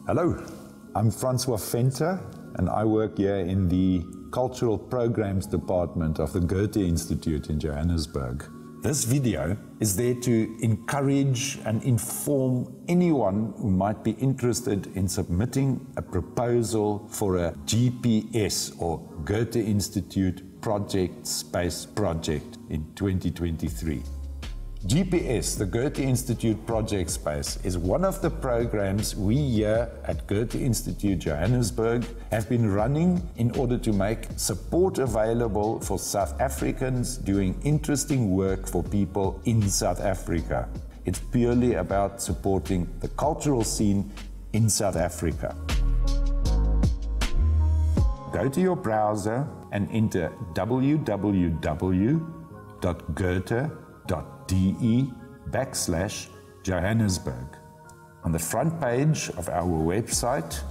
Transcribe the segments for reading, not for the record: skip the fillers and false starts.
Hello, I'm Francois Venter and I work here in the Cultural Programs Department of the Goethe-Institut in Johannesburg. This video is there to encourage and inform anyone who might be interested in submitting a proposal for a GPS or Goethe-Institut Prject Space project in 2023. GPS, the Goethe-Institut Prject Space, is one of the programs we here at Goethe-Institut Johannesburg have been running in order to make support available for South Africans doing interesting work for people in South Africa. It's purely about supporting the cultural scene in South Africa. Go to your browser and enter www.goethe.de/Johannesburg. On the front page of our website,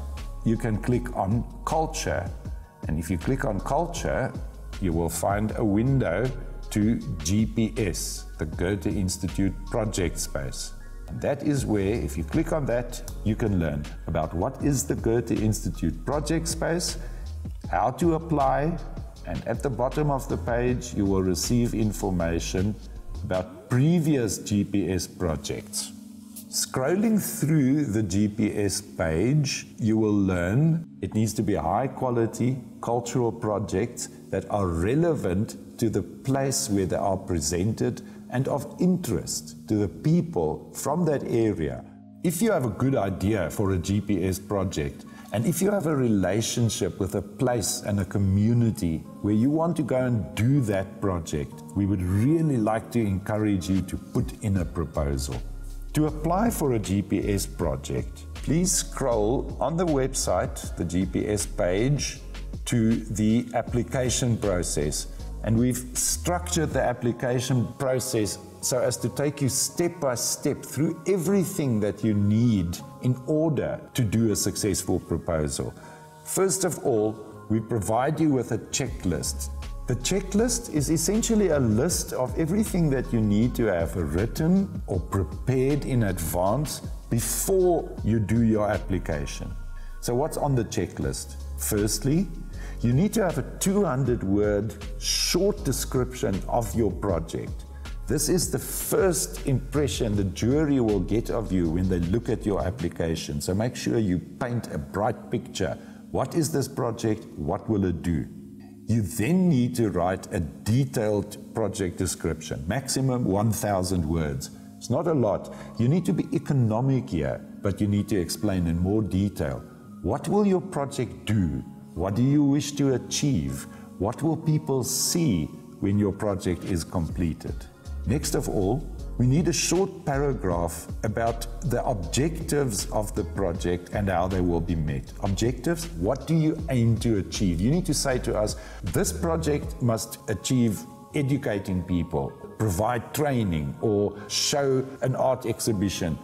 you can click on Culture. And if you click on Culture, you will find a window to GPS, the Goethe-Institut Prject Space. And that is where, if you click on that, you can learn about what is the Goethe-Institut Prject Space, how to apply, and at the bottom of the page, you will receive information about previous GPS projects. Scrolling through the GPS page, you will learn it needs to be high-quality cultural projects that are relevant to the place where they are presented and of interest to the people from that area. If you have a good idea for a GPS project, and if you have a relationship with a place and a community where you want to go and do that project, we would really like to encourage you to put in a proposal. To apply for a GPS project, please scroll on the website, the GPS page, to the application process. And we've structured the application process so as to take you step by step through everything that you need in order to do a successful proposal. First of all, we provide you with a checklist. The checklist is essentially a list of everything that you need to have written or prepared in advance before you do your application. So what's on the checklist? Firstly, you need to have a 200-word short description of your project. This is the first impression the jury will get of you when they look at your application. So make sure you paint a bright picture. What is this project? What will it do? You then need to write a detailed project description, maximum 1,000 words. It's not a lot. You need to be economic here, but you need to explain in more detail. What will your project do? What do you wish to achieve? What will people see when your project is completed? Next of all, we need a short paragraph about the objectives of the project and how they will be met. Objectives, what do you aim to achieve? You need to say to us, this project must achieve educating people, provide training, or show an art exhibition.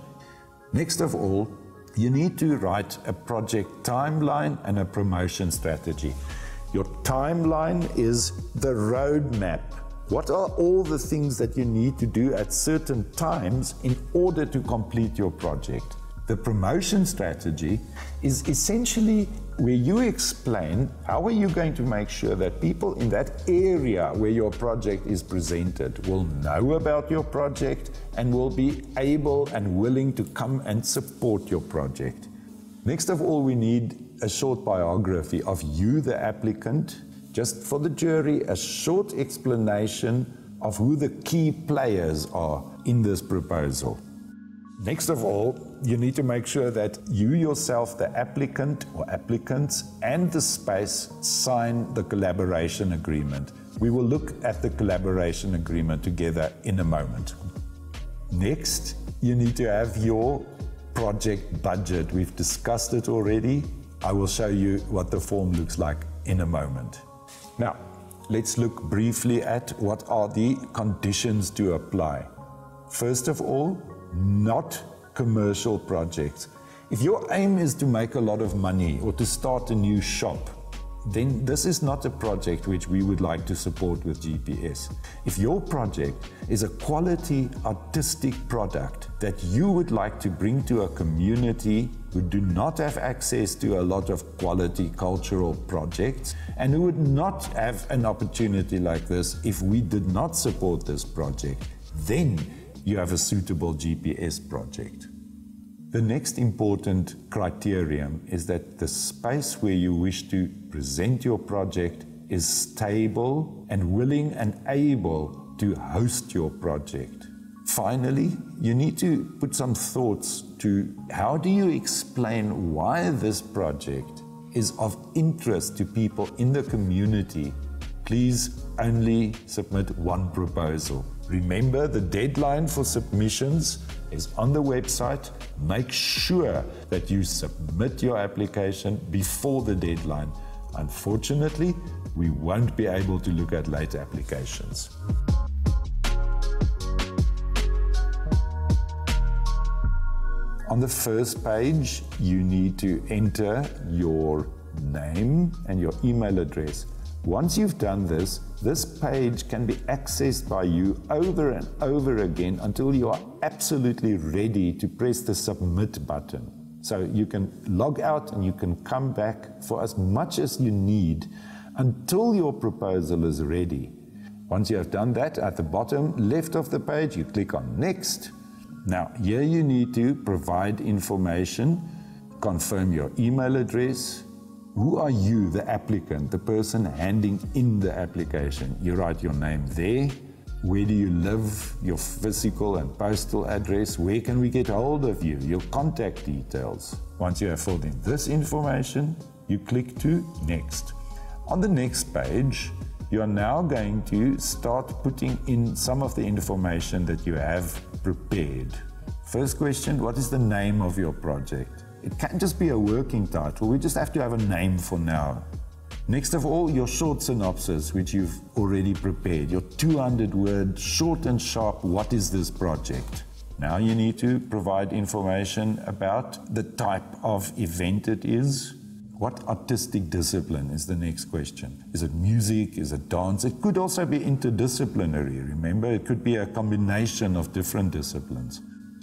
Next of all, you need to write a project timeline and a promotion strategy. Your timeline is the roadmap. What are all the things that you need to do at certain times in order to complete your project? The promotion strategy is essentially where you explain how are you going to make sure that people in that area where your project is presented will know about your project and will be able and willing to come and support your project. Next of all, we need a short biography of you, the applicant. Just for the jury, a short explanation of who the key players are in this proposal. Next of all, you need to make sure that you yourself, the applicant or applicants, and the space sign the collaboration agreement. We will look at the collaboration agreement together in a moment. Next, you need to have your project budget. We've discussed it already. I will show you what the form looks like in a moment. Now, let's look briefly at what are the conditions to apply. First of all, not commercial projects. If your aim is to make a lot of money or to start a new shop, then this is not a project which we would like to support with GPS. If your project is a quality artistic product that you would like to bring to a community who do not have access to a lot of quality cultural projects and who would not have an opportunity like this if we did not support this project, then you have a suitable GPS project. The next important criterion is that the space where you wish to present your project is stable and willing and able to host your project. Finally, you need to put some thoughts to how do you explain why this project is of interest to people in the community. Please only submit one proposal. Remember, the deadline for submissions is on the website. Make sure that you submit your application before the deadline. Unfortunately, we won't be able to look at late applications. On the first page, you need to enter your name and your email address. Once you've done this, this page can be accessed by you over and over again until you are absolutely ready to press the submit button. So you can log out and you can come back for as much as you need until your proposal is ready. Once you have done that, at the bottom left of the page, you click on Next. Now, here you need to provide information, confirm your email address. Who are you, the applicant, the person handing in the application? You write your name there. Where do you live? Your physical and postal address. Where can we get hold of you? Your contact details. Once you have filled in this information, you click to Next. On the next page, you are now going to start putting in some of the information that you have prepared. First question, what is the name of your project? It can't just be a working title, we just have to have a name for now. Next of all, your short synopsis, which you've already prepared, your 200-word short and sharp, what is this project? Now you need to provide information about the type of event it is. What artistic discipline is the next question? Is it music? Is it dance? It could also be interdisciplinary. Remember, it could be a combination of different disciplines.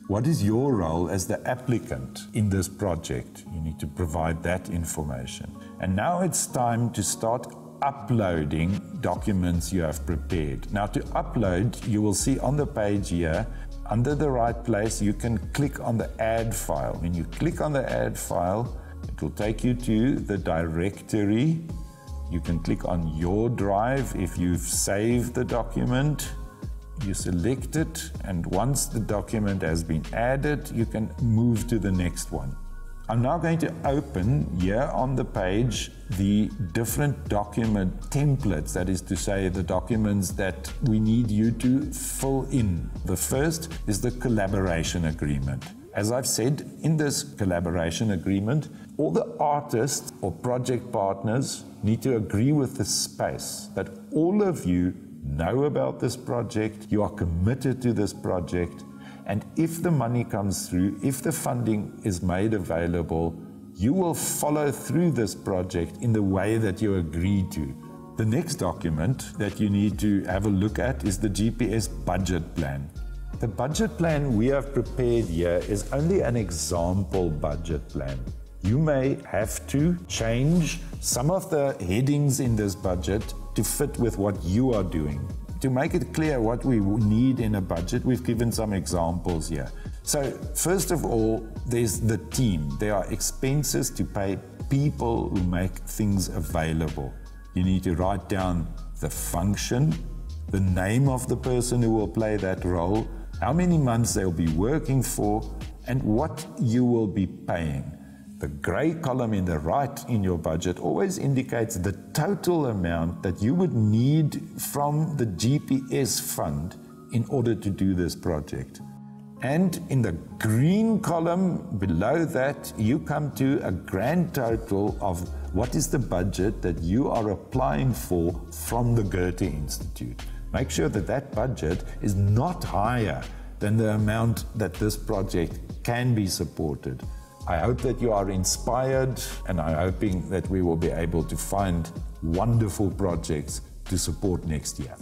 What is your role as the applicant in this project? You need to provide that information. And now it's time to start uploading documents you have prepared. Now to upload, you will see on the page here, under the right place, you can click on the add file. When you click on the add file, it will take you to the directory. You can click on your drive if you've saved the document. You select it, and once the document has been added, you can move to the next one. I'm now going to open here on the page the different document templates, that is to say the documents that we need you to fill in. The first is the collaboration agreement. As I've said, in this collaboration agreement, all the artists or project partners need to agree with the space that all of you know about this project, you are committed to this project, and if the money comes through, if the funding is made available, you will follow through this project in the way that you agreed to. The next document that you need to have a look at is the GPS budget plan. The budget plan we have prepared here is only an example budget plan. You may have to change some of the headings in this budget to fit with what you are doing. To make it clear what we need in a budget, we've given some examples here. So first of all, there's the team. There are expenses to pay people who make things available. You need to write down the function, the name of the person who will play that role, how many months they'll be working for, and what you will be paying. The grey column in the right in your budget always indicates the total amount that you would need from the GPS fund in order to do this project. And in the green column below that, you come to a grand total of what is the budget that you are applying for from the Goethe-Institut. Make sure that that budget is not higher than the amount that this project can be supported. I hope that you are inspired, and I'm hoping that we will be able to find wonderful projects to support next year.